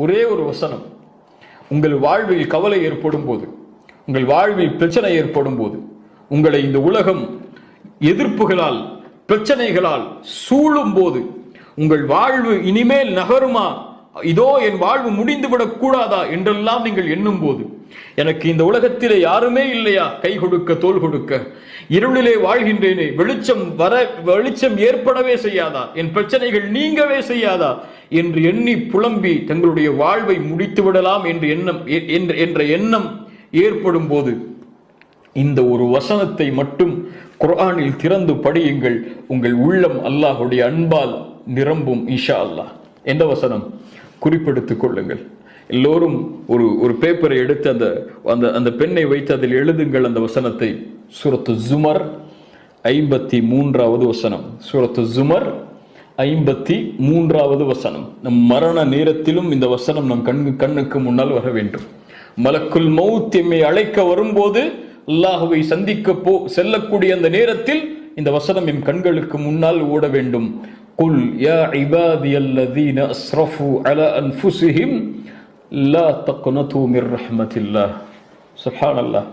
ஒரே ஒரு வசனம். உங்கள் வாழ்வில் கவலை ஏற்படும் போது, உங்கள் வாழ்வில் பிரச்சனை ஏற்படும் போது, உங்களை இந்த உலகம் எதிர்ப்புகளால் பிரச்சனைகளால் சூழும் போது, உங்கள் வாழ்வு இனிமேல் நகருமா, இதோ என் வாழ்வு முடிந்துவிடக் கூடாதா என்றெல்லாம் நீங்கள் எண்ணும் போது, எனக்கு இந்த உலகத்திலே யாருமே இல்லையா கை கொடுக்க தோள் கொடுக்க, இருளிலே வாழ்கின்றேனே, வெளிச்சம் ஏற்படவே செய்யாதா, என் பிரச்சனைகள் நீங்கவே செய்யாதா என்று எண்ணி புலம்பி தங்களுடைய வாழ்வை முடித்து விடலாம் என்ற எண்ணம் ஏற்படும் போது, இந்த ஒரு வசனத்தை மட்டும் குர்ஆனில் திறந்து படியுங்கள். உங்கள் உள்ளம் அல்லாஹ்வுடைய அன்பால் நிரம்பும் இன்ஷா அல்லாஹ். எந்த வசனம்? குறிப்பெடுத்துக் கொள்ளுங்கள். எல்லோரும் ஒரு பேப்பரை எடுத்து அந்த பெண்ணை வைத்து அதில் எழுதுங்கள் அந்த வசனத்தை. சூரத்து ஜுமர் 53வது வசனம். சூரத்து ஜுமர் 53வது வசனம். நம் மரண நேரத்திலும் இந்த வசனம் நம் கண்ணுக்கு முன்னால் வர வேண்டும். மலக்குல் மௌத் எம்மை அழைக்க வரும்போது, அல்லாஹ்வை சந்திக்க செல்லக்கூடிய அந்த நேரத்தில் இந்த வசனம் எம் கண்களுக்கு முன்னால் ஓட வேண்டும். குல் யா இபாதியல்லதீன அஸ்ரஃபு அலா அன்ஃபுஸிஹிம் லா தக்னது மிர் ரஹ்மத்தில்லாஹ். சுப்ஹானல்லாஹ்.